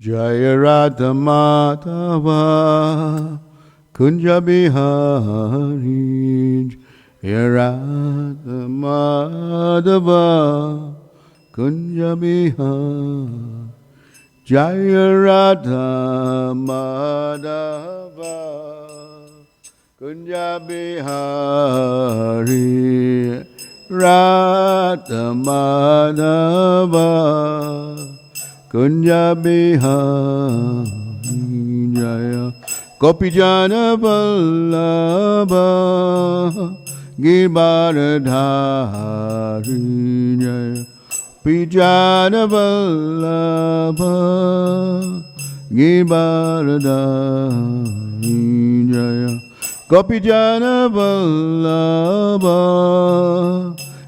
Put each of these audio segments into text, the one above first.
Jaya Radha Madhava Kunja Bihari Jaya Radha Madhava Kunja Bihari Jaya Radha Madhava Kunja Bihari Radha Madhava Kunja Bihari Jaya Gopijana Vallabha Giridharidhari Jaya Gopijana Vallabha Giridharidhari Jaya Gopijana Vallabha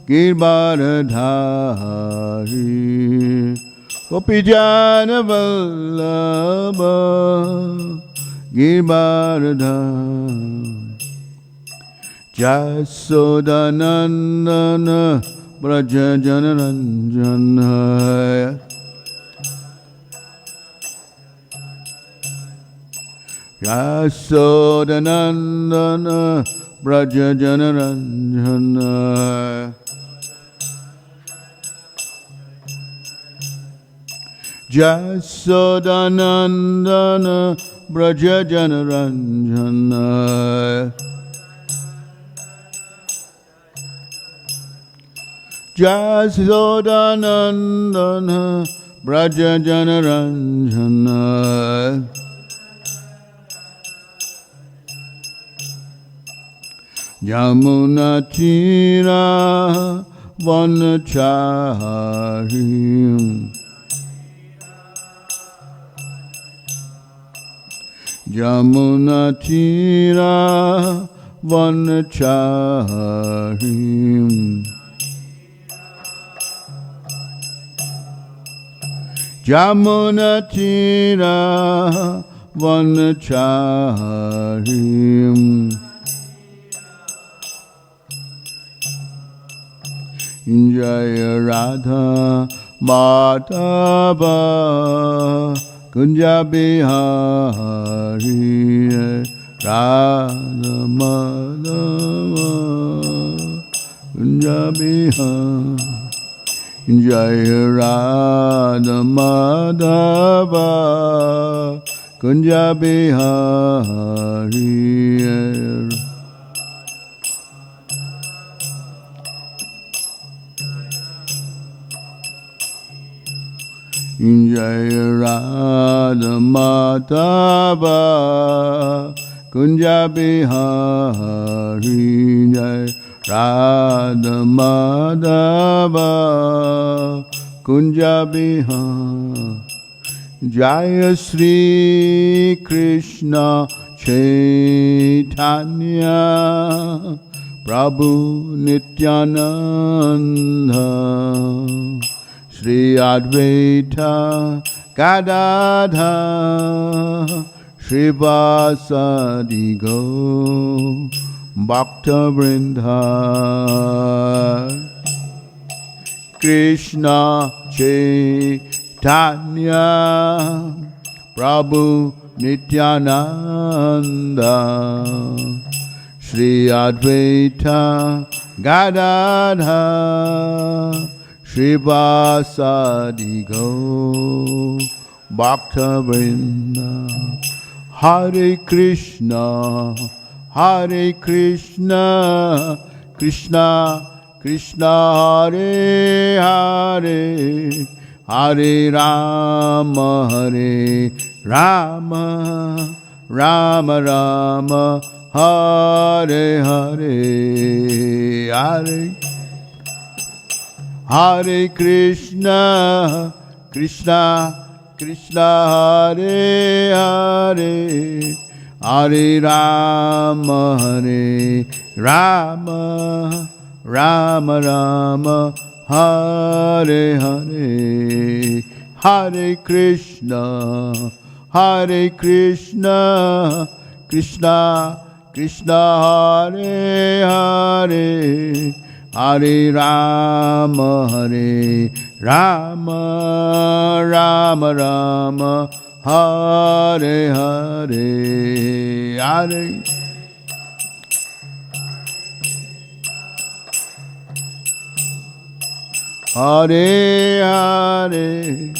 Giridharidhari Gopijana Vallabha Giridharidhari Jaisacinandana Jaisacinandana Jaisacinandana Jaisacinandana Jaisacinandana Jaisacinandana Jaisacinandana Jaisacinandana Yamuna Tira Vanachari Yamuna Tira Vanachari Yamuna Tira Vanachari Jaya Radha Madhava Kunja Bihari Radha Madhava Kunja Bihari Jaya Radha Madhava Kunja Bihari Jaya Radha Madhava Kunja Bihari Jaya Radha Madhava Kunja Bihari Jaya Sri Krishna Chaitanya Prabhu Nityananda Shri Advaita Gadadhar Shri Vasadi Gaur Bhakta Vrinda Krishna Chaitanya Prabhu Nityananda Shri Advaita Gadadhar Shri Vasadi Gaur Bhakta Vrinda Hare Krishna Hare Krishna Krishna Krishna Hare Hare Hare Rama Hare Rama Rama Rama Hare Hare Hare Hare Krishna Krishna Krishna Hare Hare Hare Rama Hare Rama Rama Rama Hare Hare Hare Krishna Krishna Krishna Hare Hare Hare Rama Rama Rama, Hare Hare, Hare. Hare Hare,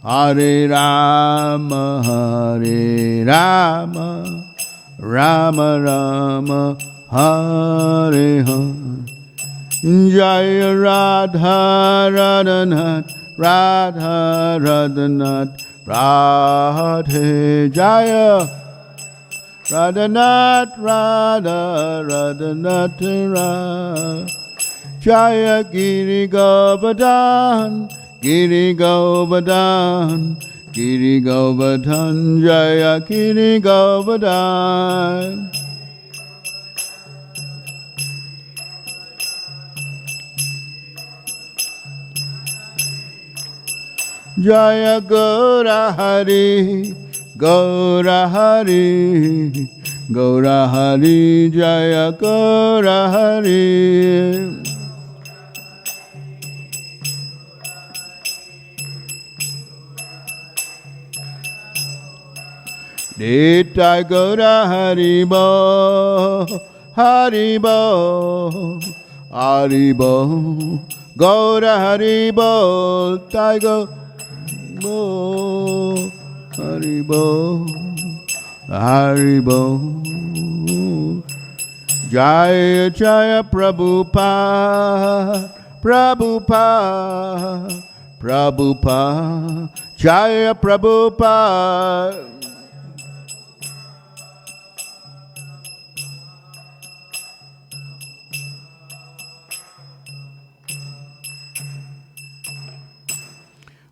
Hare Rama, Hare Rama, Rama Rama, Hare Hare. Jaya Radha Radhanath, Radha Radhanath, Radhe Jaya Radhanath, Radha Radhanath, Radha Jaya Giri Govardhan, Giri Govardhan, Giri Govardhan, Jaya Giri Govardhan. Jaya Gaura Hari, Gaura Hari, Gaura Hari, Jaya Gaura Hari. Nitai Gaura Haribo, Haribo, Haribo, Gaura Haribo, Taigo, Haribo, Haribo. Jaya Jaya Prabhupada, Prabhupada, Prabhupada, Jaya Prabhupada.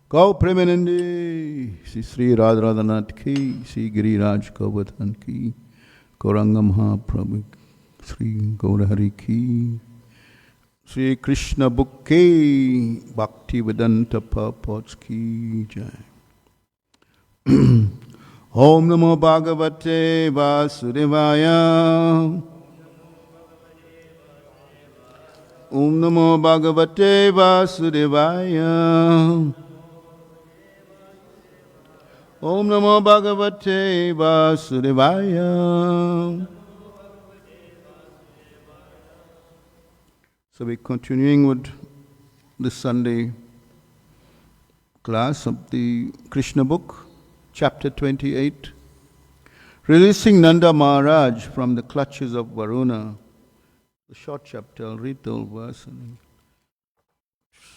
Go Premanandi, Sri Radharanath ki, Sri Giriraj Govardhan ki, Gauranga Mahaprabhu, Sri Gaurahari ki, Sri Krishna Book ki, Bhakti Vedanta Purports ki jai. Om Namo Bhagavate Vasudevaya. Om Namo Bhagavate Vasudevaya. Om Namo Bhagavate Vasudevaya. So we're continuing with the Sunday class of the Krishna book, chapter 28, releasing Nanda Maharaj from the clutches of Varuna. The short chapter, I'll read the whole verse and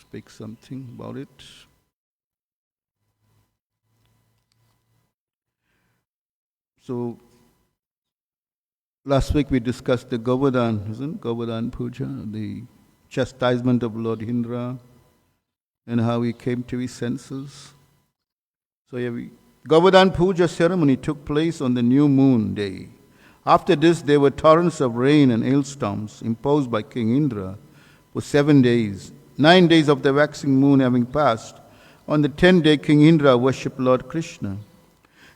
speak something about it. So, last week we discussed the Govardhan, isn't it? Govardhan Puja, the chastisement of Lord Indra, and how he came to his senses. So, Govardhan Puja ceremony took place on the new moon day. After this, there were torrents of rain and hailstorms imposed by King Indra for 7 days. 9 days of the waxing moon having passed, on the 10th day, King Indra worshipped Lord Krishna.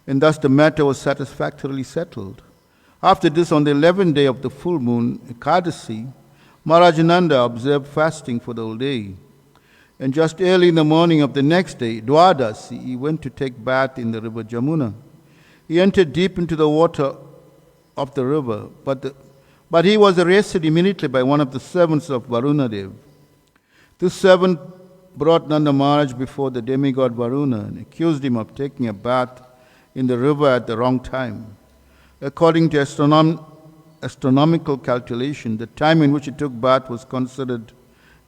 And thus the matter was satisfactorily settled. After this, on the 11th day of the full moon, Ekadasi, Maharaj Nanda observed fasting for the whole day. And just early in the morning of the next day, Dwadasi, he went to take bath in the river Jamuna. He entered deep into the water of the river, but he was arrested immediately by one of the servants of Varunadev. This servant brought Nanda Maharaj before the demigod Varuna and accused him of taking a bath in the river at the wrong time. According to astronomical calculation, the time in which he took bath was considered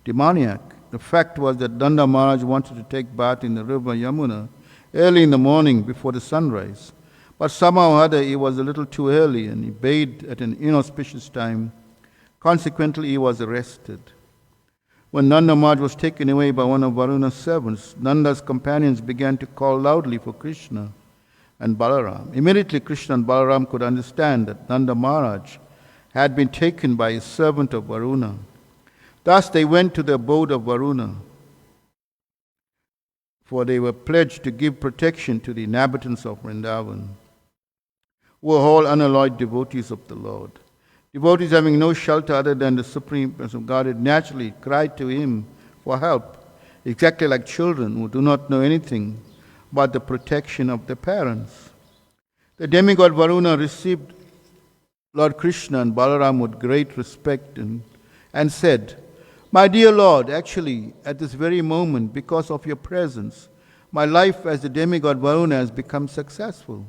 demoniac. The fact was that Nanda Maharaj wanted to take bath in the river Yamuna early in the morning before the sunrise. But somehow or other he was a little too early and he bathed at an inauspicious time. Consequently, he was arrested. When Nanda Maharaj was taken away by one of Varuna's servants, Nanda's companions began to call loudly for Krishna and Balaram. Immediately Krishna and Balaram could understand that Nanda Maharaj had been taken by a servant of Varuna. Thus they went to the abode of Varuna, for they were pledged to give protection to the inhabitants of Vrindavan, who were all unalloyed devotees of the Lord. Devotees having no shelter other than the Supreme Person of Godhead naturally cried to him for help, exactly like children who do not know anything but the protection of their parents. The demigod Varuna received Lord Krishna and Balaram with great respect and said, "My dear Lord, actually, at this very moment, because of your presence, my life as the demigod Varuna has become successful.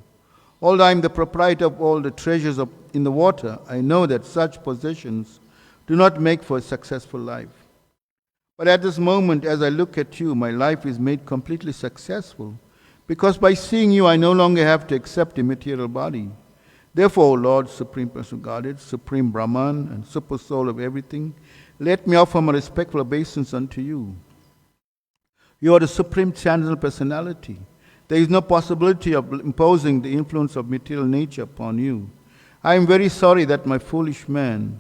Although I am the proprietor of all the treasures in the water, I know that such possessions do not make for a successful life. But at this moment, as I look at you, my life is made completely successful, because by seeing you, I no longer have to accept a material body. Therefore, O Lord, Supreme Person Godhead, Supreme Brahman, and Super Soul of everything, let me offer my respectful obeisance unto you. You are the Supreme Transcendental Personality. There is no possibility of imposing the influence of material nature upon you. I am very sorry that my foolish man,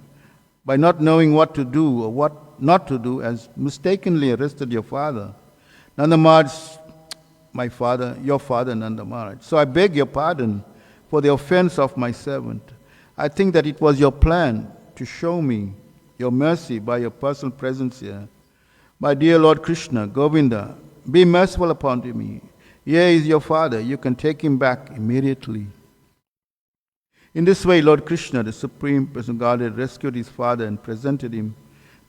by not knowing what to do or what not to do, has mistakenly arrested your father, Nanda Maharaj, my father, your father, Nanda Maharaj. So I beg your pardon for the offense of my servant. I think that it was your plan to show me your mercy by your personal presence here. My dear Lord Krishna, Govinda, be merciful upon me. Here is your father. You can take him back immediately." In this way, Lord Krishna, the Supreme Person Godhead, rescued his father and presented him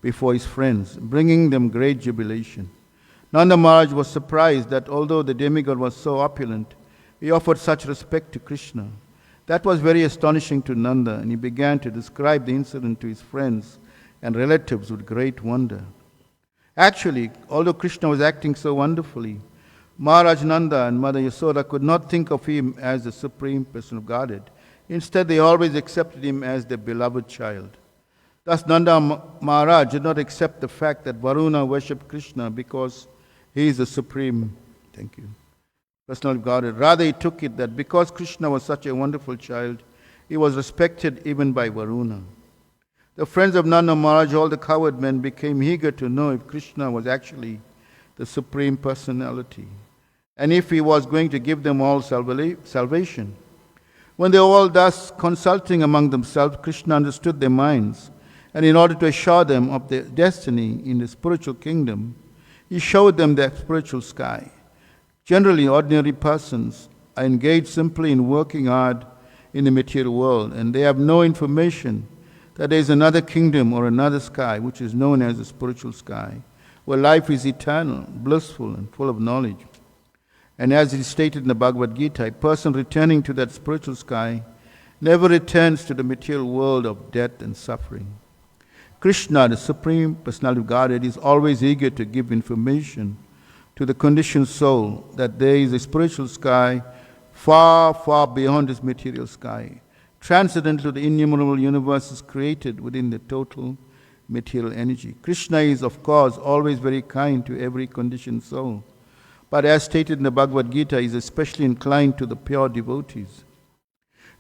before his friends, bringing them great jubilation. Nanda Maharaj was surprised that although the demigod was so opulent, he offered such respect to Krishna. That was very astonishing to Nanda, and he began to describe the incident to his friends and relatives with great wonder. Actually, although Krishna was acting so wonderfully, Maharaj Nanda and Mother Yasoda could not think of him as the Supreme Person of Godhead. Instead, they always accepted him as their beloved child. Thus, Nanda Maharaj did not accept the fact that Varuna worshipped Krishna because he is the Supreme Personality of Godhead. Rather, he took it that because Krishna was such a wonderful child, he was respected even by Varuna. The friends of Nanda Maharaj, all the cowherd men, became eager to know if Krishna was actually the Supreme Personality, and if he was going to give them all salvation. When they were all thus consulting among themselves, Krishna understood their minds, and in order to assure them of their destiny in the spiritual kingdom, he showed them the spiritual sky. Generally, ordinary persons are engaged simply in working hard in the material world, and they have no information that there is another kingdom or another sky, which is known as the spiritual sky, where life is eternal, blissful, and full of knowledge. And as it is stated in the Bhagavad Gita, a person returning to that spiritual sky never returns to the material world of death and suffering. Krishna, the Supreme Personality of Godhead, is always eager to give information to the conditioned soul that there is a spiritual sky far, far beyond this material sky, transcendental to the innumerable universes created within the total material energy. Krishna is, of course, always very kind to every conditioned soul, but as stated in the Bhagavad Gita, he is especially inclined to the pure devotees.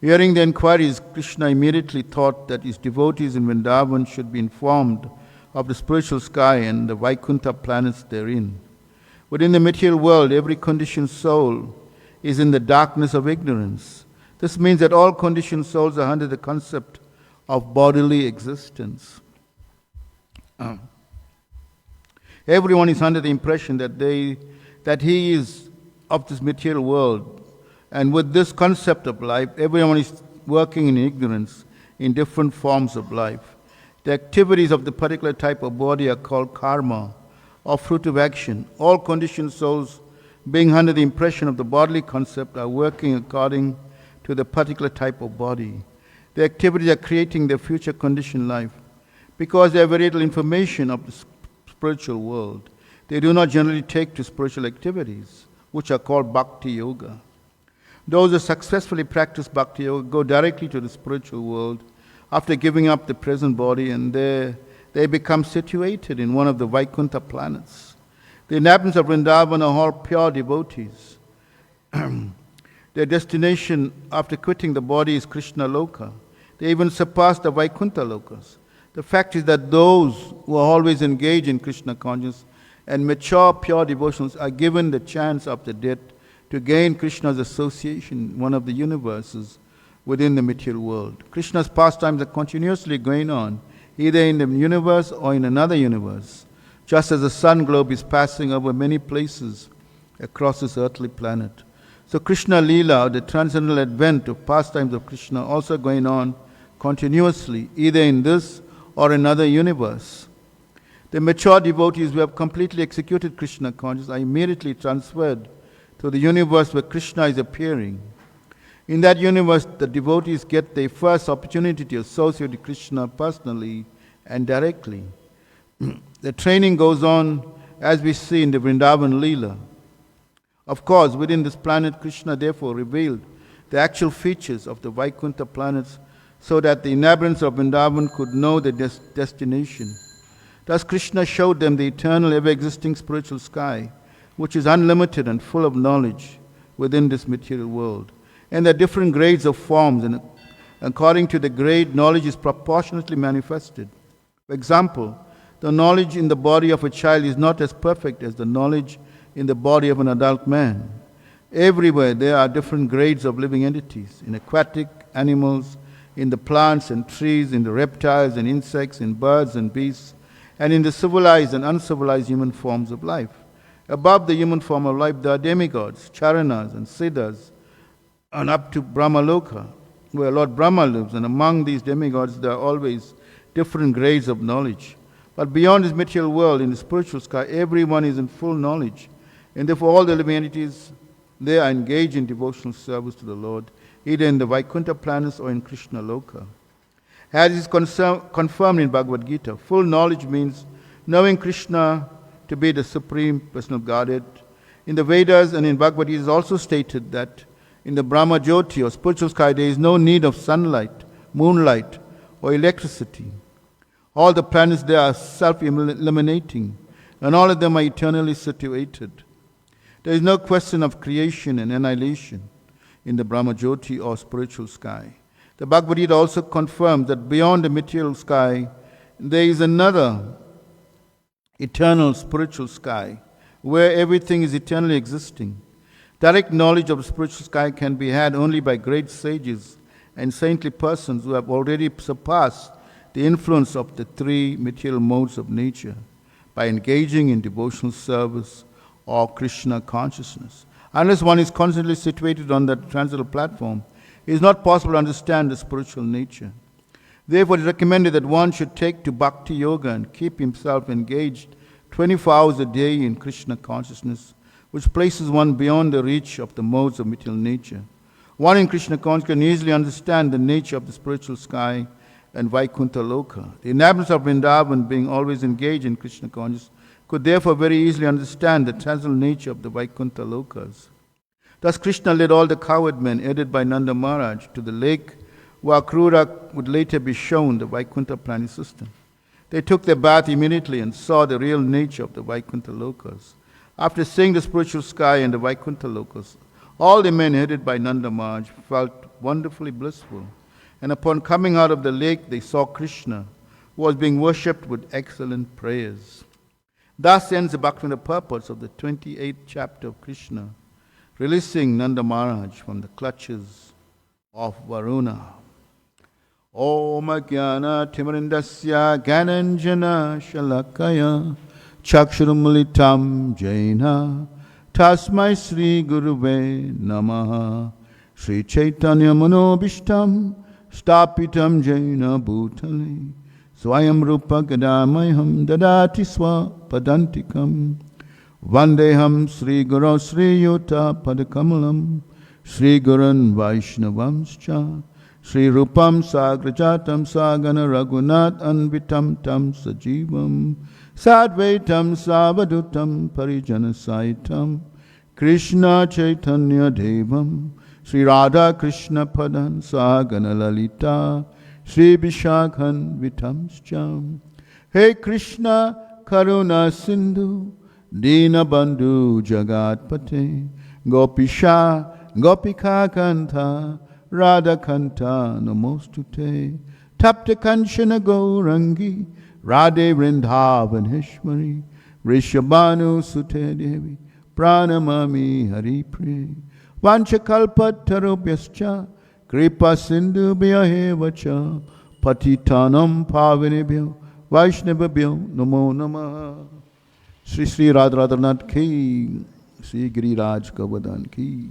Hearing the inquiries, Krishna immediately thought that his devotees in Vrindavan should be informed of the spiritual sky and the Vaikuntha planets therein. Within the material world, every conditioned soul is in the darkness of ignorance. This means that all conditioned souls are under the concept of bodily existence. Everyone is under the impression that he is of this material world, and with this concept of life, everyone is working in ignorance in different forms of life. The activities of the particular type of body are called karma, or fruit of action. All conditioned souls, being under the impression of the bodily concept, are working according to the particular type of body. The activities are creating their future conditioned life. Because they have very little information of the spiritual world, they do not generally take to spiritual activities, which are called bhakti yoga. Those who successfully practice bhakti yoga go directly to the spiritual world after giving up the present body, and there they become situated in one of the Vaikuntha planets. The inhabitants of Vrindavan are all pure devotees. Their destination after quitting the body is Krishna Loka. They even surpass the Vaikuntha Lokas. The fact is that those who are always engaged in Krishna consciousness and mature pure devotions are given the chance after death to gain Krishna's association in one of the universes within the material world. Krishna's pastimes are continuously going on, either in the universe or in another universe. Just as the sun globe is passing over many places across this earthly planet. So Krishna Leela, the transcendental advent of pastimes of Krishna, also going on continuously, either in this or another universe. The mature devotees who have completely executed Krishna consciousness are immediately transferred to the universe where Krishna is appearing. In that universe, the devotees get their first opportunity to associate with Krishna personally and directly. The training goes on as we see in the Vrindavan Leela. Of course, within this planet, Krishna therefore revealed the actual features of the Vaikuntha planets so that the inhabitants of Vrindavan could know their destination. Thus, Krishna showed them the eternal, ever-existing spiritual sky, which is unlimited and full of knowledge within this material world. And there are different grades of forms, and according to the grade, knowledge is proportionately manifested. For example, the knowledge in the body of a child is not as perfect as the knowledge in the body of an adult man. Everywhere there are different grades of living entities, in aquatic animals, in the plants and trees, in the reptiles and insects, in birds and beasts, and in the civilized and uncivilized human forms of life. Above the human form of life, there are demigods, charanas and siddhas, and up to Brahmaloka, where Lord Brahma lives, and among these demigods there are always different grades of knowledge. But beyond this material world, in the spiritual sky, everyone is in full knowledge, and therefore all the living entities, they are engaged in devotional service to the Lord, either in the Vaikuntha planets or in Krishna Loka. As is confirmed in Bhagavad Gita, full knowledge means knowing Krishna to be the Supreme Personal Godhead. In the Vedas and in Bhagavad Gita, it is also stated that in the Brahma Jyoti or spiritual sky, there is no need of sunlight, moonlight, or electricity. All the planets there are self-illuminating, and all of them are eternally situated. There is no question of creation and annihilation in the Brahma Jyoti or spiritual sky. The Bhagavad Gita also confirms that beyond the material sky, there is another eternal spiritual sky where everything is eternally existing. Direct knowledge of the spiritual sky can be had only by great sages and saintly persons who have already surpassed the influence of the three material modes of nature by engaging in devotional service or Krishna consciousness. Unless one is constantly situated on that transcendental platform, it is not possible to understand the spiritual nature. Therefore, it is recommended that one should take to bhakti yoga and keep himself engaged 24 hours a day in Krishna consciousness, which places one beyond the reach of the modes of material nature. One in Krishna consciousness can easily understand the nature of the spiritual sky and Vaikuntha Loka. The inhabitants of Vrindavan, being always engaged in Krishna consciousness, could therefore very easily understand the transcendental nature of the Vaikuntha Lokas. Thus Krishna led all the cowherd men, aided by Nanda Maharaj, to the lake where Krura would later be shown the Vaikuntha planet system. They took their bath immediately and saw the real nature of the Vaikuntha Lokas. After seeing the spiritual sky and the Vaikuntha Lokas, all the men headed by Nanda Maharaj felt wonderfully blissful. And upon coming out of the lake, they saw Krishna, who was being worshipped with excellent prayers. Thus ends the Bhaktivinoda purpose of the 28th chapter of Krishna, releasing Nanda Maharaj from the clutches of Varuna. Om Jnana Timarindasya Gyananjana Shalakaya Chakshurumulitam Jaina Tasmai Sri Guruve Namaha Sri Chaitanya Manobishtam Stapitam Jaina Bhutale Swayam Rupa Gadamayam Dadati Swa Padantikam Vandeham Sri Guru Sri Yuta Padakamalam Sri Gurun Vaishnavamscha Sri Rupam Sagrajatam Sagana Raghunath Anvitam Tam Sajivam Sadvaitam Savadutam Parijana Saitam Krishna Chaitanya Devam Sri Radha Krishna Padan Sagana Lalita Sri Vishakhan Vitamscham Hey Krishna Karuna Sindhu Dina Bandhu Jagatpate Gopisha Gopika Kanta Radha Kanta Namostute Tapta Kanchana Gaurangi Radhe Vrindavaneshwari Rishabhanu Sute Devi Pranamami Haripriya Vanchakalpatarubhyascha Kripa Sindhu Bhyahevacha Patitanam Pavinebhyo Vaishnavabhyo Namo Namaha Sri Sri Radha Radhanath Ki Sri Giriraj Govardhan ki,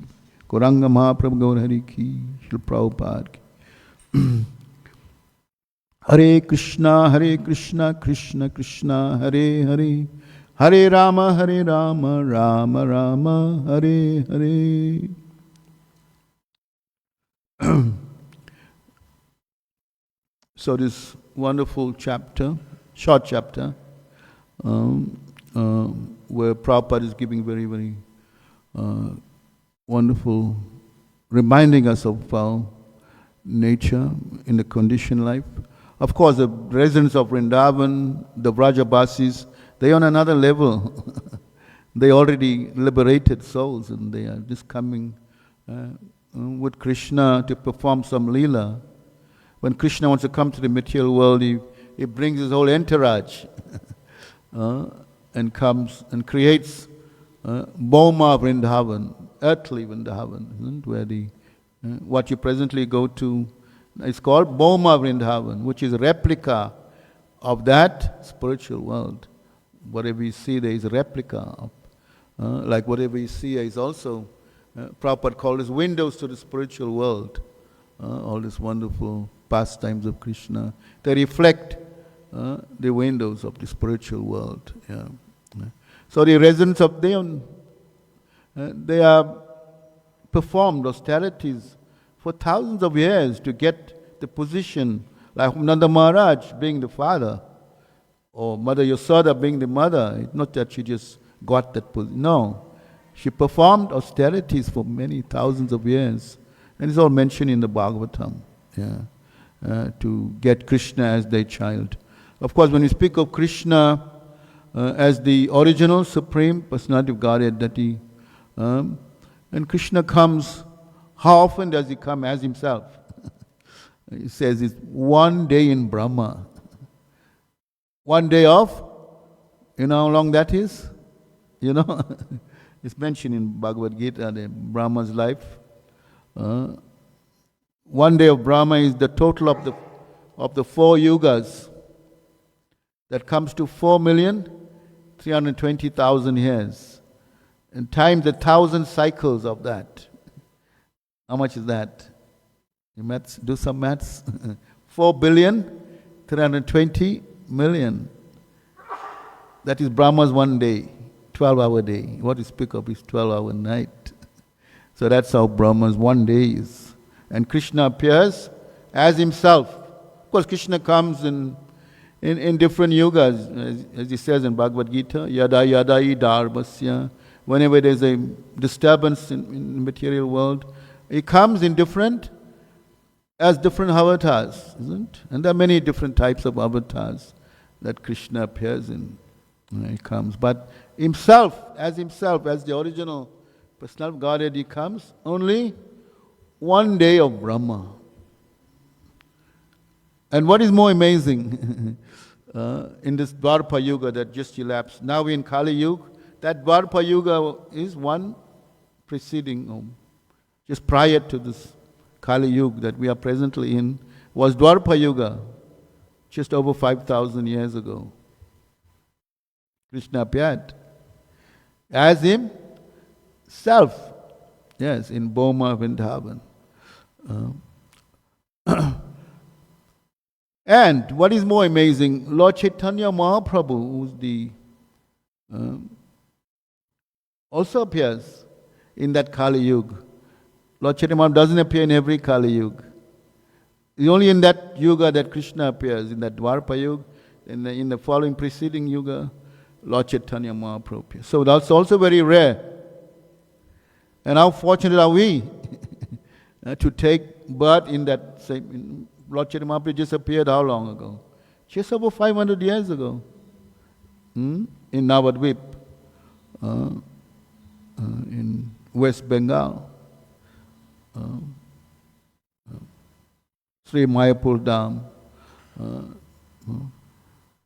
Gauranga Mahaprabhu Gaur Hari ki, Srila Prabhupada ki. Hare Krishna, Krishna Krishna, Hare Hare, Hare Rama, Rama Rama, Hare Hare. So this wonderful chapter, short chapter, where Prabhupada is giving very, very wonderful, reminding us of our nature in the conditioned life. Of course, the residents of Vrindavan, the Vrajabasis, they are on another level. They already liberated souls, and they are just coming with Krishna to perform some leela. When Krishna wants to come to the material world, he brings his whole entourage and comes and creates Bhoma Vrindavan, earthly Vrindavan, where what you presently go to. It's called Bhoma Vrindavan, which is a replica of that spiritual world. Whatever you see there is a replica of. Like whatever you see is also, Prabhupada called as windows to the spiritual world. All these wonderful pastimes of Krishna. They reflect the windows of the spiritual world. Yeah. So the residents of them, they are performed austerities for thousands of years to get the position, like Nanda Maharaj being the father, or Mother Yasoda being the mother. It's not that she just got that position. No. She performed austerities for many thousands of years. And it's all mentioned in the Bhagavatam. Yeah. To get Krishna as their child. Of course, when we speak of Krishna as the original Supreme Personality of Godhead, and Krishna comes, how often does he come as himself? He says it's one day in Brahma. One day off, you know how long that is? You know, it's mentioned in Bhagavad Gita, the Brahma's life. One day of Brahma is the total of the 4 yugas. That comes to 4,320,000 years. And times 1,000 cycles of that. How much is that? You maths, do some maths. 4,320,000,000. That is Brahma's one day, 12-hour day. What you speak of is 12-hour night. So that's how Brahma's one day is. And Krishna appears as himself. Of course, Krishna comes in different yugas, as he says in Bhagavad Gita, yada yada idarbhasya. Whenever there's a disturbance in the material world, he comes in different avatars, isn't? And there are many different types of avatars that Krishna appears in. He comes, but himself, as the original Personality of Godhead, he comes only one day of Brahma. And what is more amazing, in this Dwarpa Yuga that just elapsed, now we're in Kali Yuga, that Dwarpa Yuga is one preceding, just prior to this Kali Yuga that we are presently in, was Dwarpa Yuga, just over 5,000 years ago. Krishna appeared as himself, yes, in Bhoma Vrindavan. And what is more amazing, Lord Chaitanya Mahaprabhu, who's also appears in that Kali Yuga. Lord Chaitanya Mahaprabhu doesn't appear in every Kali Yuga. It's only in that Yuga that Krishna appears, in that Dwarpa Yuga, in the following preceding Yuga, Lord Chaitanya Mahaprabhu appears. So that's also very rare. And how fortunate are we to take birth in that same... Lord Chaitanya Mahaprabhu just appeared how long ago? Just over 500 years ago. In Navadvip, in West Bengal. Sri Mayapur Dham.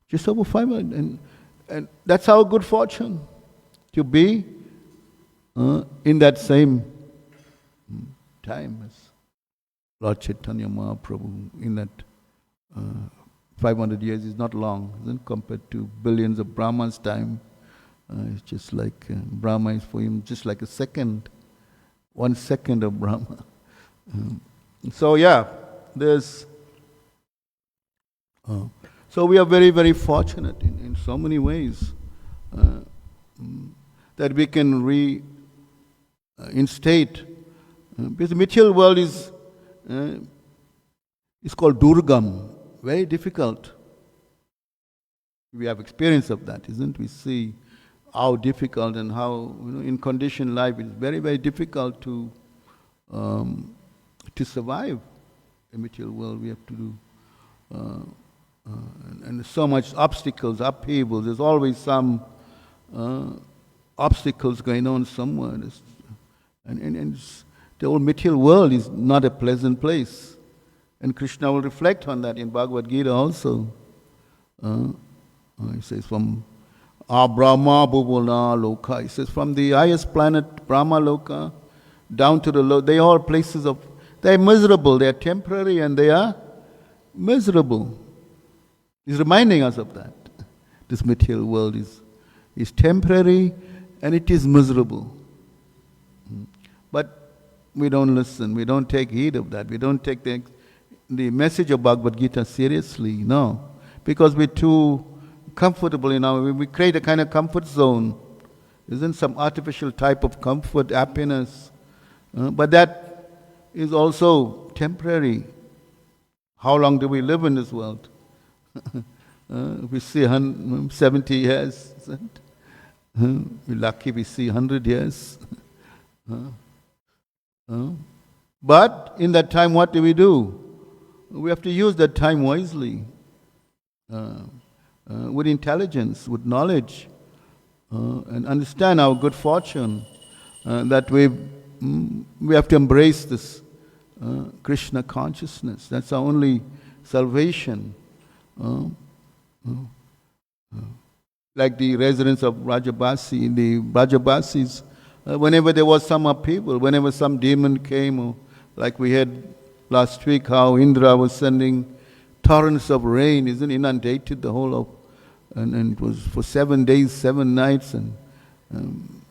Just over 500. And that's our good fortune, to be in that same time as Lord Chaitanya Mahaprabhu. In that 500 years is not long, isn't it? Compared to billions of Brahma's time. It's just like Brahma is for him just like a second, 1 second of Brahma. So yeah, there's. So we are very, very fortunate in so many ways that we can reinstate. Because the material world is called Durgam, very difficult. We have experience of that, isn't it? We see how difficult and how in conditioned life it's very, very difficult to survive the material world. We have to do. And there's so much obstacles, upheavals. There's always some obstacles going on somewhere. And the whole material world is not a pleasant place. And Krishna will reflect on that in Bhagavad Gita also. He says from Brahma Bhuvana Loka. He says from the highest planet, Brahma Loka, down to the low, they are places of, they are miserable, they are temporary and they are miserable. He's reminding us of that. This material world is temporary and it is miserable. But we don't listen, we don't take heed of that, we don't take the message of Bhagavad Gita seriously, no. Because we're too comfortable in we create a kind of comfort zone. Isn't some artificial type of comfort, happiness. But that is also temporary. How long do we live in this world? We see 70 years. We're lucky we see 100 years. But in that time, what do? We have to use that time wisely, with intelligence, with knowledge, and understand our good fortune, that we have to embrace this Krishna consciousness. That's our only salvation. Like the residents of Rajabasi, the Brajabasis, whenever there was some upheaval, whenever some demon came, or like we had last week how Indra was sending torrents of rain, isn't inundated the whole of, and it was for 7 days, 7 nights, and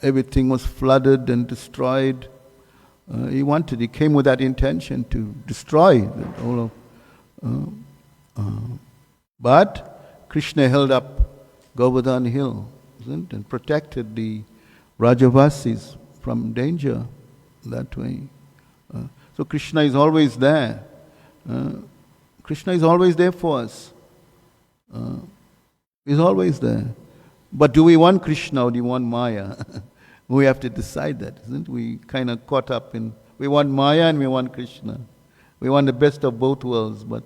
everything was flooded and destroyed. He came with that intention to destroy the whole of. But Krishna held up Govardhan Hill, isn't it, and protected the Rajavasis from danger that way. So Krishna is always there. Krishna is always there for us. He's always there. But do we want Krishna or do we want Maya? We have to decide that, isn't it? We kind of caught up in, we want Maya and we want Krishna. We want the best of both worlds, but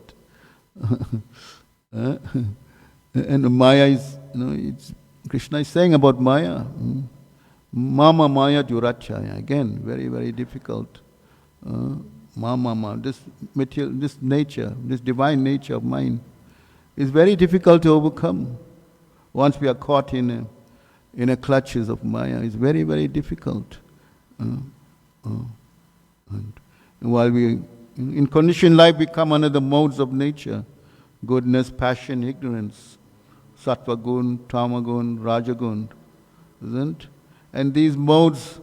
and Maya is, Krishna is saying about Maya, Mama Maya Durachaya. Again, very, very difficult. Mama, this material, this nature, this divine nature of mine is very difficult to overcome. Once we are caught in a clutches of Maya, it's very, very difficult. And while we, in conditioned life, we come under the modes of nature: goodness, passion, ignorance, sattva gun, tamagun, rajagun, isn't? And these modes,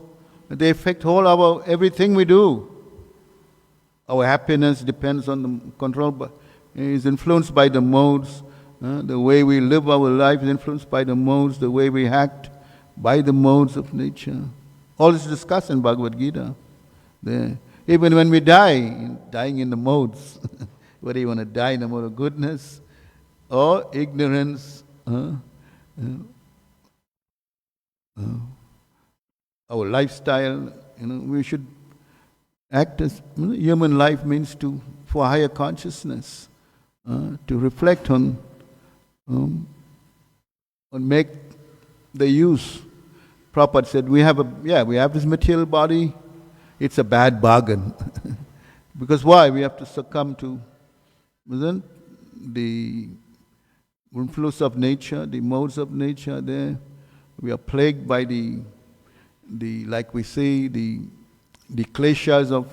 they affect everything we do. Our happiness depends on the control, is influenced by the modes. The way we live our life is influenced by the modes. The way we act by the modes of nature. All is discussed in Bhagavad Gita. Even when we die, dying in the modes. Whether you want to die in the mode of goodness or ignorance. Our lifestyle, we should act as human life means for higher consciousness, to reflect on make the use. Prabhupada said we have this material body. It's a bad bargain. Because why? We have to succumb to the influence of nature, the modes of nature there. We are plagued by the like we say, the kleshas of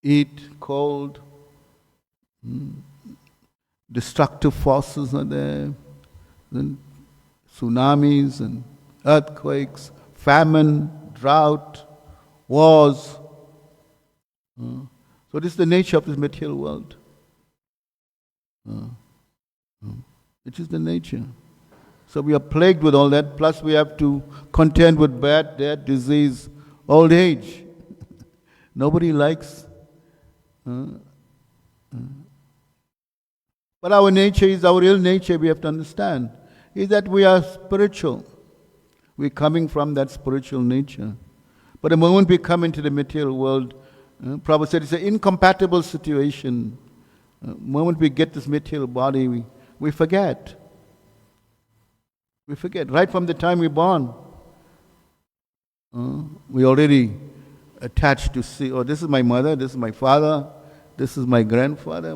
heat, cold, destructive forces are there. Then tsunamis and earthquakes, famine, drought, wars. So this is the nature of this material world. It is the nature. So we are plagued with all that, plus we have to contend with bad, death, disease, old age. Nobody likes. But our nature is, our real nature, we have to understand, is that we are spiritual. We're coming from that spiritual nature. But the moment we come into the material world, Prabhupada said it's an incompatible situation. The moment we get this material body, we forget. We forget. Right from the time we're born, we already attached to see, oh, this is my mother, this is my father, this is my grandfather.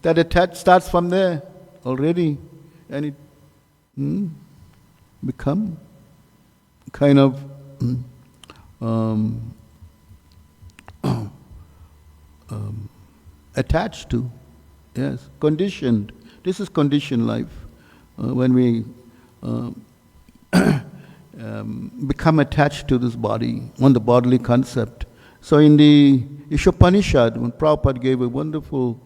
That attach starts from there already. And it become kind of attached to, yes, conditioned. This is conditioned life. When we become attached to this body, on the bodily concept. So in the Ishopanishad, when Prabhupada gave a wonderful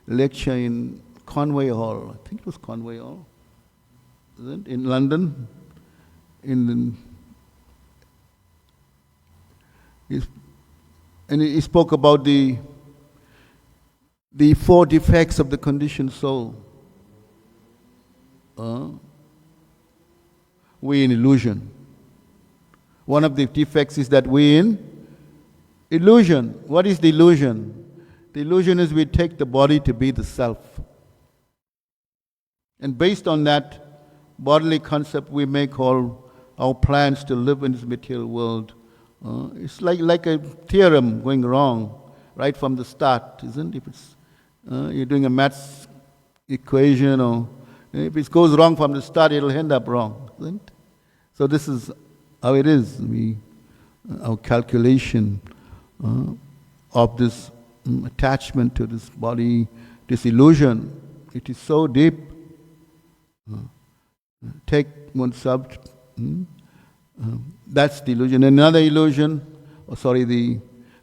lecture in Conway Hall, I think it was Conway Hall, isn't it? In London, and he spoke about the 4 defects of the conditioned soul. We in illusion. One of the defects is that we in illusion. What is the illusion? The illusion is we take the body to be the self. And based on that bodily concept, we make all our plans to live in this material world. It's like a theorem going wrong right from the start, isn't it? If it's, you're doing a maths equation, or if it goes wrong from the start, it'll end up wrong, isn't it? So this is how it is. Our calculation of this attachment to this body, this illusion, it is so deep. Take oneself. That's the illusion. Another illusion,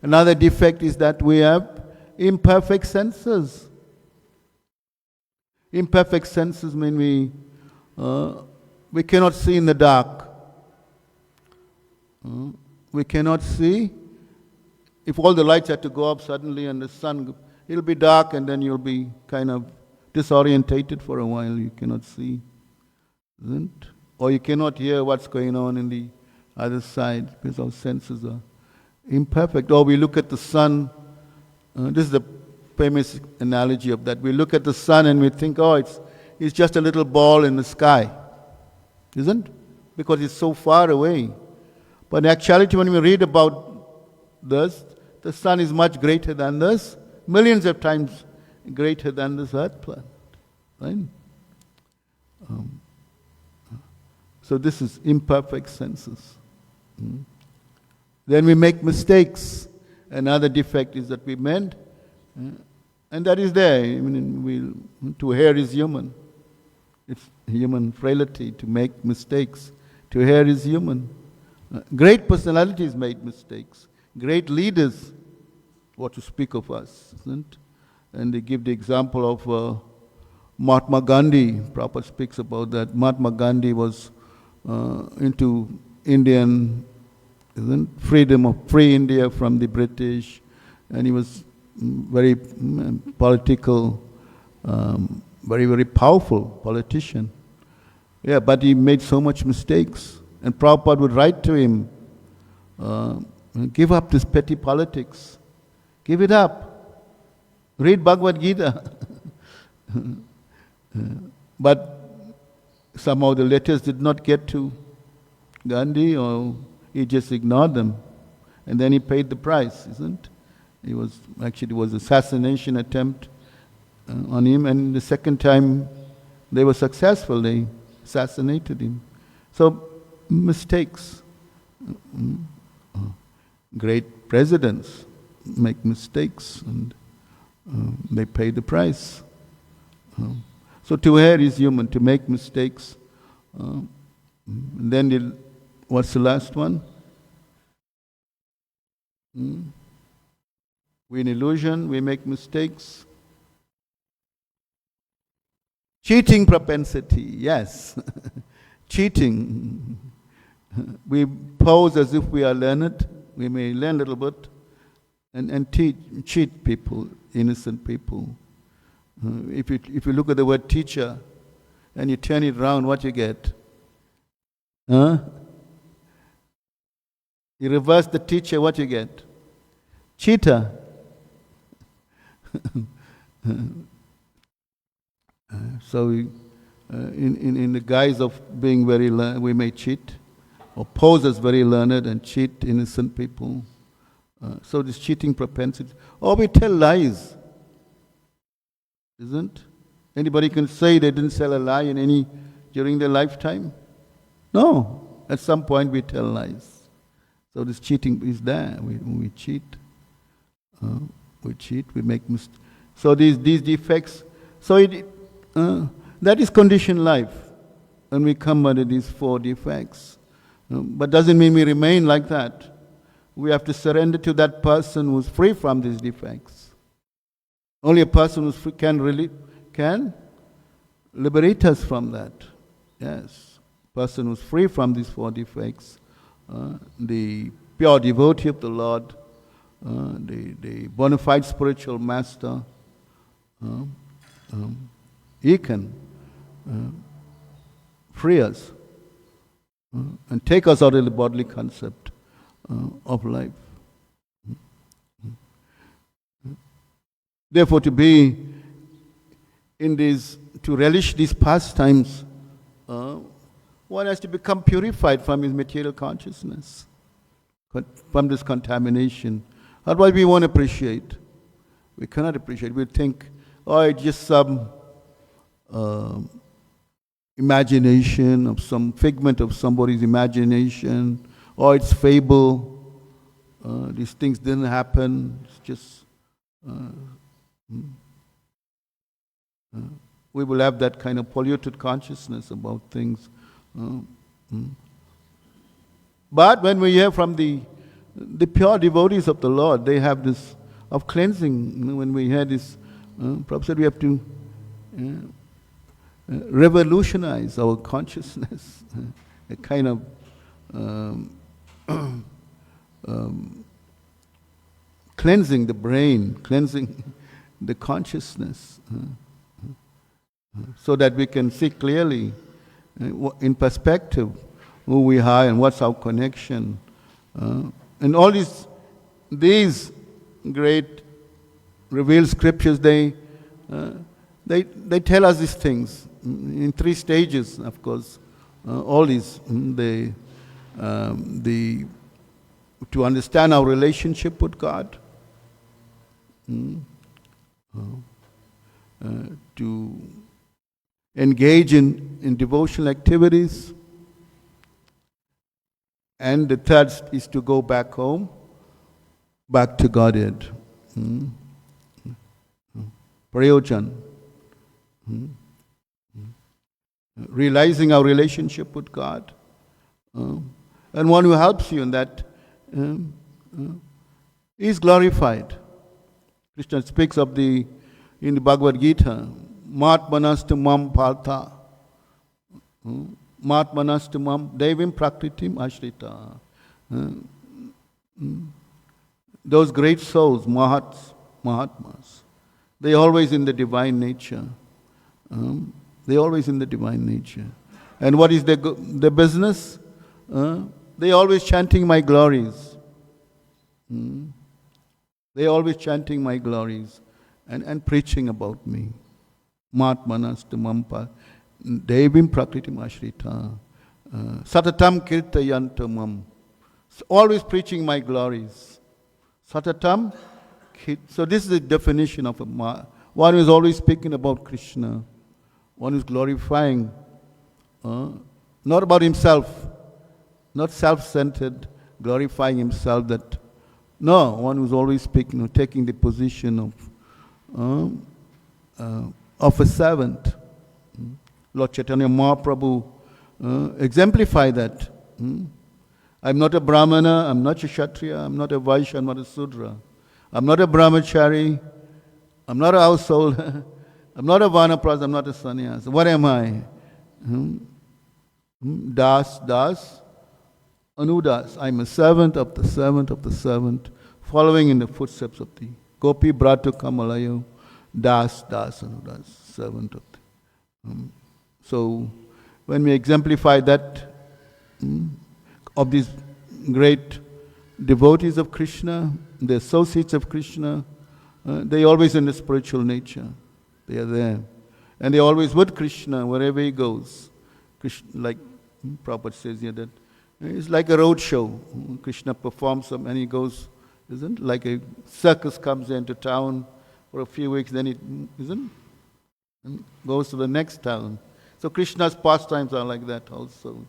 another defect is that we have imperfect senses. Imperfect senses mean we cannot see in the dark. We cannot see. If all the lights had to go up suddenly and the sun, it'll be dark and then you'll be kind of disorientated for a while. You cannot see, isn't it? Or you cannot hear what's going on in the other side because our senses are imperfect. Or we look at the sun. This is the famous analogy of that. We look at the sun and we think, oh, it's just a little ball in the sky, isn't it? Because it's so far away. But in actuality, when we read about this, the sun is much greater than this, millions of times greater than this earth planet, right? So this is imperfect senses. Then we make mistakes. Another defect is that we mend, and that is there. I mean, to err is human. It's human frailty to make mistakes. To err is human. Great personalities made mistakes. Great leaders, what to speak of us, isn't it? And they give the example of Mahatma Gandhi. Prabhupada speaks about that. Mahatma Gandhi was into Indian freedom of free India from the British, and he was very political, very, very powerful politician. Yeah, but he made so much mistakes. And Prabhupada would write to him, give up this petty politics. Give it up. Read Bhagavad Gita. But somehow the letters did not get to Gandhi, or he just ignored them. And then he paid the price, isn't it? It was assassination attempt on him, and the second time they were successful. They assassinated him. So mistakes. Great presidents make mistakes, and they pay the price. So to err is human. To make mistakes Then what's the last one? We're in illusion, we make mistakes. Cheating propensity, yes. Cheating. We pose as if we are learned. We may learn a little bit and cheat people, innocent people. If you look at the word teacher and you turn it around, what you get? You reverse the teacher, what you get? Cheater. So in the guise of being very learned, we may cheat, or pose as very learned and cheat innocent people. So this cheating propensity. Or we tell lies. Isn't? Anybody can say they didn't tell a lie during their lifetime? No. At some point we tell lies. So this cheating is there. We cheat. We cheat, we make mistakes. So these defects, that is conditioned life. And we come under these 4 defects. But doesn't mean we remain like that. We have to surrender to that person who's free from these defects. Only a person who's free can liberate us from that. Yes. Person who's free from these 4 defects. The pure devotee of the Lord, the bona fide spiritual master, he can free us and take us out of the bodily concept of life. Therefore, to be to relish these pastimes, one has to become purified from his material consciousness, from this contamination. Otherwise, we won't appreciate. We cannot appreciate. We think, it's just some imagination of some figment of somebody's imagination, or it's fable. These things didn't happen. It's just we will have that kind of polluted consciousness about things. But when we hear from the pure devotees of the Lord, they have this of cleansing. When we hear this, Prabhupada said we have to revolutionize our consciousness, a kind of cleansing the brain, cleansing the consciousness, so that we can see clearly, in perspective, who we are and what's our connection. And all these great revealed scriptures, they tell us these things in 3 stages, of course. All these, to understand our relationship with God, to engage in devotional activities, and the third is to go back home, back to Godhead. Prayojan. Realizing our relationship with God. And one who helps you in that is glorified. Krishna speaks of in the Bhagavad Gita, Matmanastu mam partha. Matmanastu mam devim prakritim ashrita. Those great souls, Mahatmas, they're always in the divine nature. They're always in the divine nature. And what is their business? They're always chanting my glories. They're always chanting my glories and preaching about me. Matmanastu mampa devim prakritim ashrita. Satatam kirtayantam mam. Always preaching my glories. Satatam. So this is the definition of one who is always speaking about Krishna. One who is glorifying, not about himself, not self-centered, glorifying himself. One who is always speaking, taking the position of a servant. Lord Chaitanya Mahaprabhu exemplify that. I'm not a Brahmana, I'm not a Kshatriya, I'm not a Vaishya, I'm not a Sudra. I'm not a Brahmachari, I'm not a householder, I'm not a Vanaprastha, I'm not a sannyas. What am I? Das, Anudas. I'm a servant of the servant of the servant, following in the footsteps of the Gopi Brata Kamalayo, Das, Anudas, servant of the. So, when we exemplify that, of these great devotees of Krishna, the associates of Krishna, they always in the spiritual nature. They are there. And they always with Krishna wherever he goes. Krishna, like Prabhupada says here, that it's like a road show. Krishna performs some and he goes, isn't like a circus comes into town for a few weeks, then it isn't and goes to the next town. So Krishna's pastimes are like that also.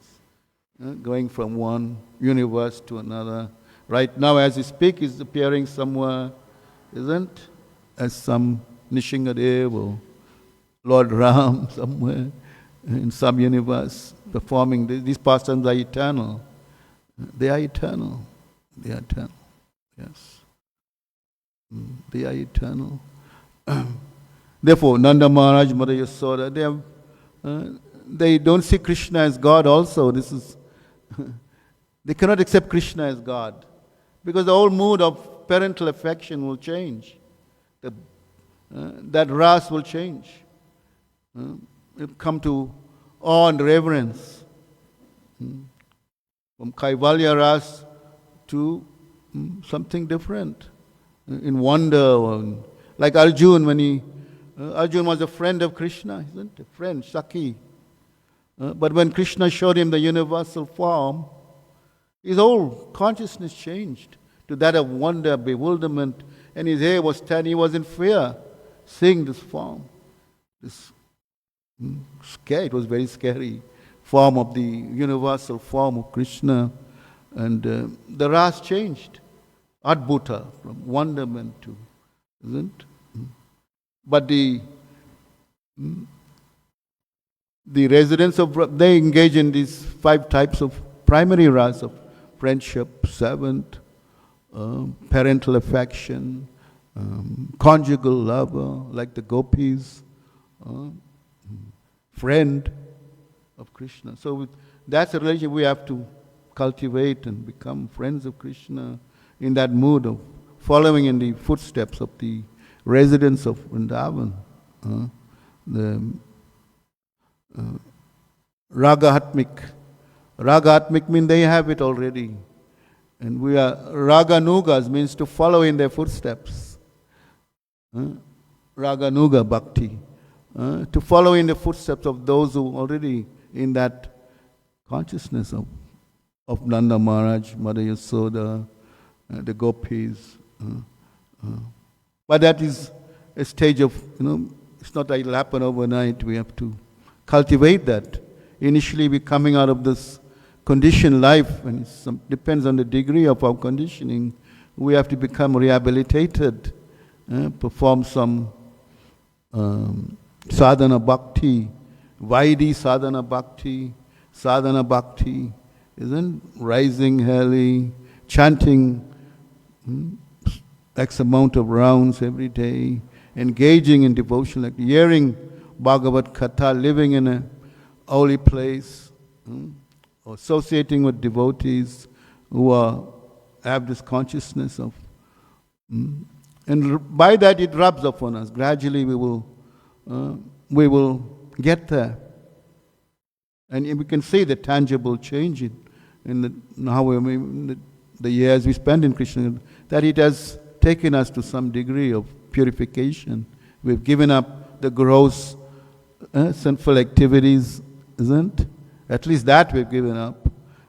Going from one universe to another. Right now, as we speak, he's appearing somewhere, isn't? As some Nishingadev or Lord Ram somewhere in some universe performing. These pastimes are eternal. They are eternal. They are eternal. Yes. They are eternal. Therefore, Nanda Maharaj, Mother Yasoda, they don't see Krishna as God also. This is they cannot accept Krishna as God, because the whole mood of parental affection will change. That ras will change. It will come to awe and reverence. From Kaivalya ras to something different. In wonder, like Arjun, when Arjun was a friend of Krishna, isn't it? A friend, Sakhi. But when Krishna showed him the universal form, his whole consciousness changed to that of wonder, bewilderment, and his hair was tan. He was in fear, seeing this form. This scary, it was very scary form of the universal form of Krishna. And the ras changed. Adbhuta, from wonderment to, isn't? But the residents of, they engage in these 5 types of primary ras of friendship, servant, parental affection, conjugal lover, like the gopis, friend of Krishna. So that's a relationship we have to cultivate and become friends of Krishna in that mood of following in the footsteps of the residents of Vrindavan. Ragatmik means they have it already. And we are Raganugas, means to follow in their footsteps. Raganuga bhakti. To follow in the footsteps of those who already in that consciousness of Nanda Maharaj, Mother Yasoda, the gopis. But that is a stage of, it's not that it will happen overnight. We have to cultivate that. Initially, we're coming out of this conditioned life, and it depends on the degree of our conditioning. We have to become rehabilitated, perform some sadhana bhakti, Vaidhi sadhana bhakti, isn't rising early, chanting X amount of rounds every day, engaging in devotion, like hearing Bhagavad Katha, living in a holy place, associating with devotees who have this consciousness of, and by that it rubs upon us. Gradually we will get there, and we can see the tangible change in the years we spend in Krishna, that it has taken us to some degree of purification. We've given up the gross sinful activities, isn't? At least that we've given up.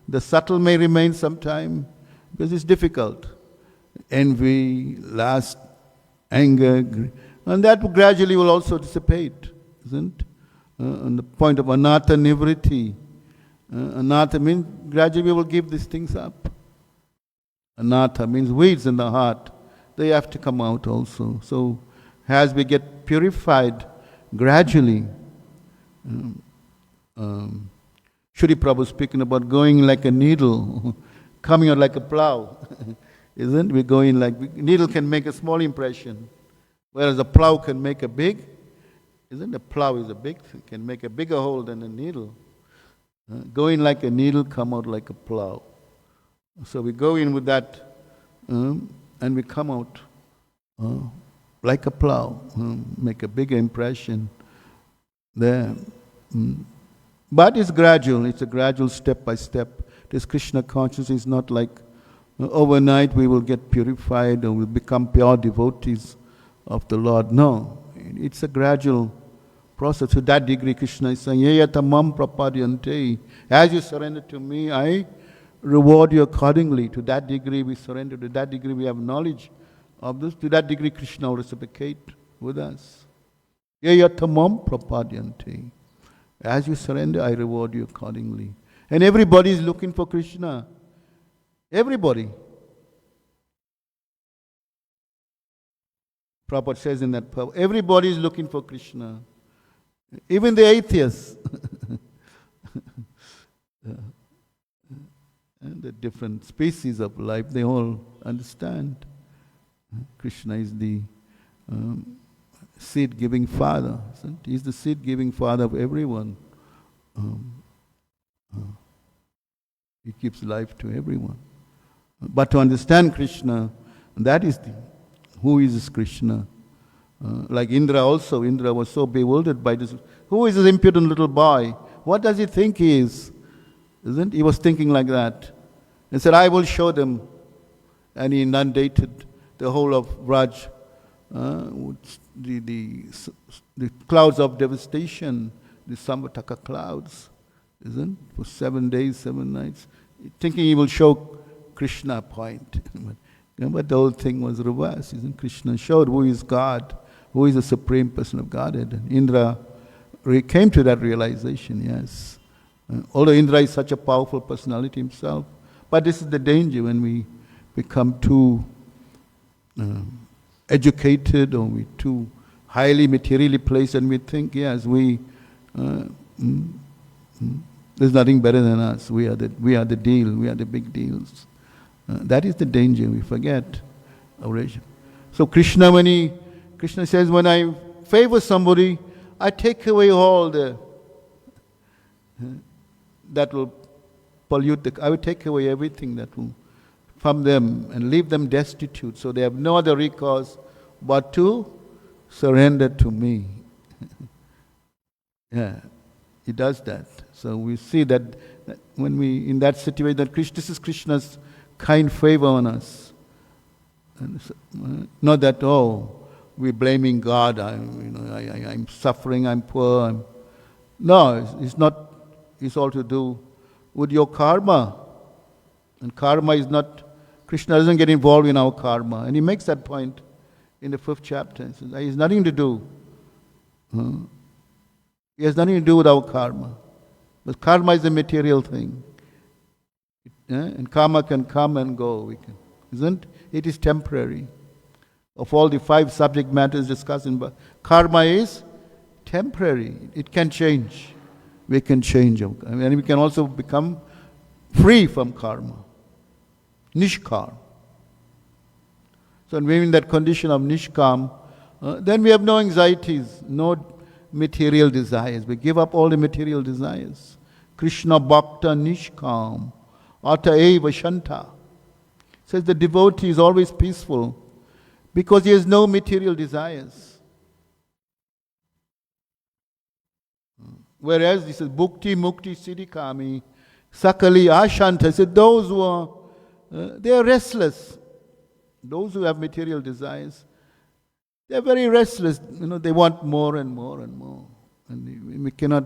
The subtle may remain sometime because it's difficult. Envy, lust, anger, and that gradually will also dissipate, isn't? On the point of anartha nivriti. Anartha means gradually we will give these things up. Anartha means weeds in the heart. They have to come out also. So as we get purified gradually, Shri Prabhu speaking about going like a needle, coming out like a plow. Isn't we going like, needle can make a small impression, whereas a plow can make a big, isn't a plow is a big, can make a bigger hole than a needle. Going like a needle, come out like a plow. So we go in with that, and we come out like a plow, make a bigger impression there. But it's gradual, it's a gradual step by step. This Krishna consciousness is not like overnight we will get purified or we'll become pure devotees of the Lord. No, it's a gradual process. To that degree, Krishna is saying, Yayatamam prapadyante. As you surrender to me, I reward you accordingly. To that degree we surrender, to that degree we have knowledge of this, to that degree Krishna will reciprocate with us. Yayatamam prapadyante. As you surrender, I reward you accordingly. And everybody is looking for Krishna. Everybody. Prabhupada says in that poem, everybody is looking for Krishna. Even the atheists. And the different species of life, they all understand. Krishna is the seed-giving father. He's the seed-giving father of everyone. He gives life to everyone. But to understand Krishna, that is who is this Krishna? Like Indra also, Indra was so bewildered by this. Who is this impudent little boy? What does he think he is? Isn't he? Was thinking like that. And said, I will show them. And he inundated the whole of Raj, with the clouds of devastation, the Samvataka clouds, isn't? For 7 days, 7 nights, thinking he will show Krishna a point. But the whole thing was reversed, isn't? Krishna showed who is God, who is the Supreme Person of Godhead. And Indra came to that realization, yes. Although Indra is such a powerful personality himself, but this is the danger when we become too educated or we too highly materially placed and we think, yes, there's nothing better than us. We are the deal. We are the big deals. That is the danger. We forget our. So Krishna, Krishna says, when I favor somebody, I take away all that will pollute I will take away everything that will from them and leave them destitute. So they have no other recourse but to surrender to me. Yeah, he does that. So we see that when we in that situation, that this is Krishna's kind favor on us. And not that we're blaming God. I'm suffering. I'm poor. No, it's not. It's all to do with your karma, and karma is not. Krishna doesn't get involved in our karma, and he makes that point in the 5th chapter. He says, it has nothing to do. It has nothing to do with our karma. But karma is a material thing. And karma can come and go. Isn't it? Is temporary. Of all the 5 subject matters discussed in karma is temporary. It can change. We can change. And we can also become free from karma. Nishkam. So when we're in that condition of nishkam, then we have no anxieties, no material desires. We give up all the material desires. Krishna bhakta nishkam, ata eva shanta. Says the devotee is always peaceful because he has no material desires. Whereas this is bhukti, mukti, siddhikami, sakali, ashanta. Said those who are they are restless. Those who have material desires, they are very restless. They want more and more and more. And we cannot,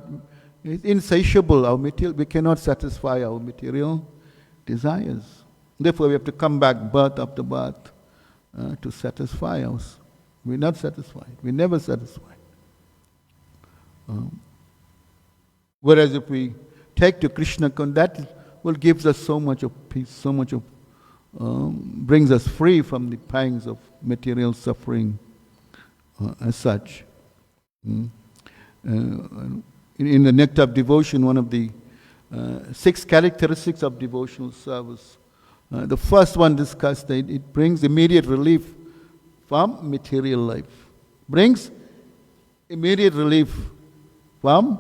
it's insatiable, our material, we cannot satisfy our material desires. Therefore, we have to come back birth after birth to satisfy us. We're not satisfied. We're never satisfied. Whereas if we take to Krishna, that will give us so much of peace, so much of brings us free from the pangs of material suffering as such. In the Nectar of Devotion, one of the 6 characteristics of devotional service. The first one discussed that it brings immediate relief from material life. Brings immediate relief from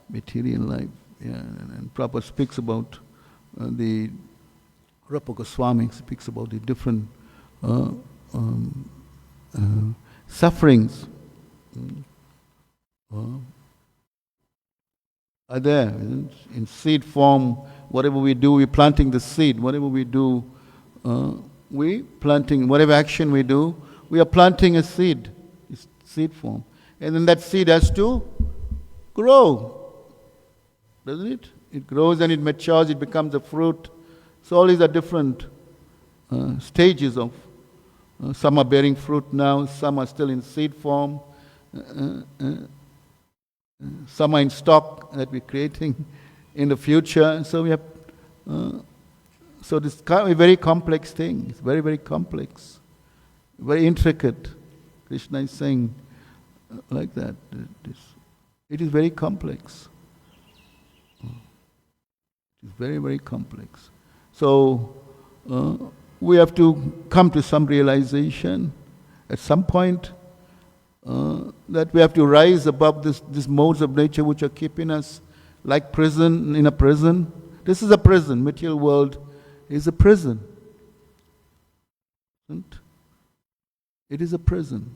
material life. Yeah, and Prabhupada speaks about the Rupa Goswami speaks about the different sufferings are there in seed form. Whatever we do, we're planting the seed. Whatever we do, we planting. Whatever action we do, we are planting a seed. It's seed form, and then that seed has to grow, doesn't it? It grows and it matures. It becomes a fruit. So all these are different stages of. Some are bearing fruit now. Some are still in seed form. Some are in stock that we're creating in the future. So we have. So this is a very complex thing. It's very, very complex, very intricate. Krishna is saying like that. It is very complex. It is very, very complex. So we have to come to some realization at some point that we have to rise above these modes of nature which are keeping us like prison in a prison. This is a prison. Material world is a prison. It is a prison.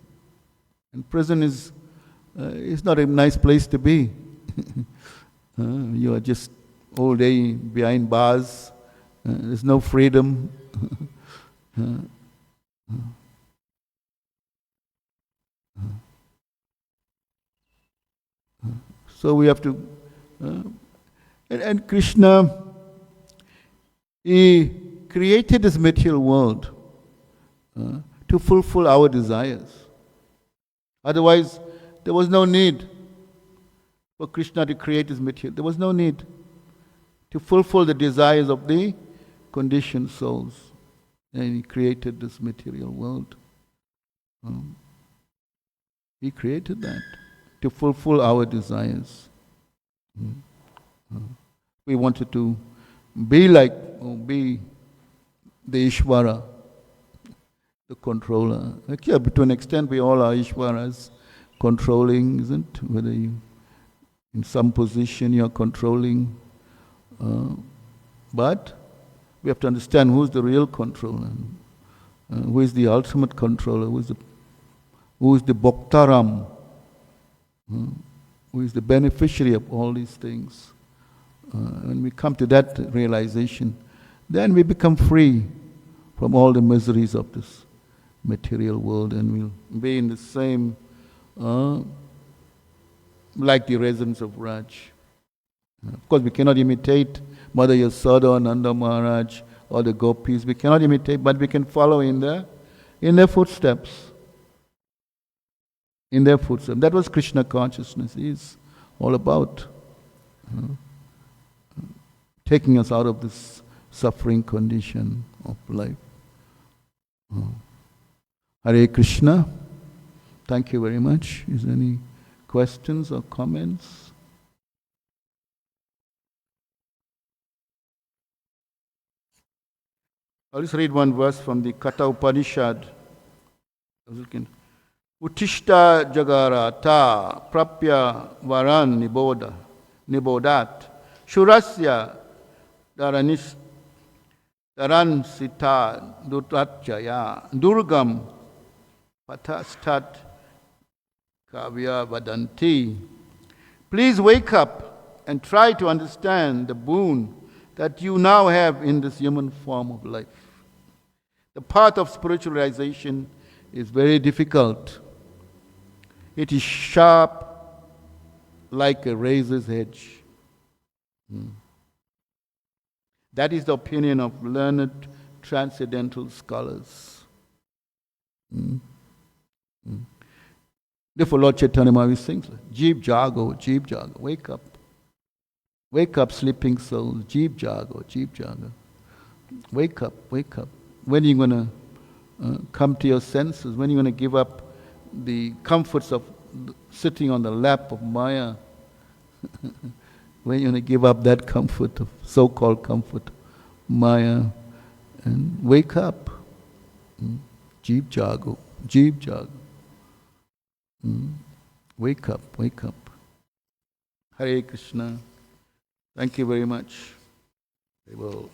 And prison is not a nice place to be. You are just all day behind bars. There's no freedom. So we have to, and Krishna, He created this material world to fulfill our desires. Otherwise, there was no need for Krishna to create this material. There was no need to fulfill the desires of the conditioned souls. And He created this material world. He created that to fulfill our desires. We wanted to be the Ishvara, the controller. Yeah, but to an extent we all are Ishvaras, controlling, isn't it? Whether you, in some position you are controlling. But we have to understand who is the real controller, who is the ultimate controller, who is the Bhoktaram, who is the beneficiary of all these things. When we come to that realization, then we become free from all the miseries of this material world, and we'll be in the same, like the residents of Raj. Of course, we cannot imitate Mother Yasoda or Nanda Maharaj or the gopis. We cannot imitate, but we can follow in their footsteps. In their footsteps. That was Krishna consciousness is all about. Taking us out of this suffering condition of life. Hare Krishna. Thank you very much. Is there any questions or comments? I'll just read one verse from the Katha Upanishad. Uttishta jagara ta prapya varan nibodat shurasya daransita dutratjaya durgam patastat kavya vadanti. Please wake up and try to understand the boon that you now have in this human form of life. The path of spiritual realization is very difficult. It is sharp like a razor's edge. That is the opinion of learned transcendental scholars. Therefore, Lord Chaitanya Mahaprabhu sings, Jeev Jago, wake up. Wake up, sleeping souls, Jeev Jago. Wake up. When are you going to come to your senses? When are you going to give up the comforts of sitting on the lap of Maya? when you give up that comfort, of so-called comfort, Maya, and wake up. Jeev jago, jeev jago. Wake up, wake up. Hare Krishna. Thank you very much. We will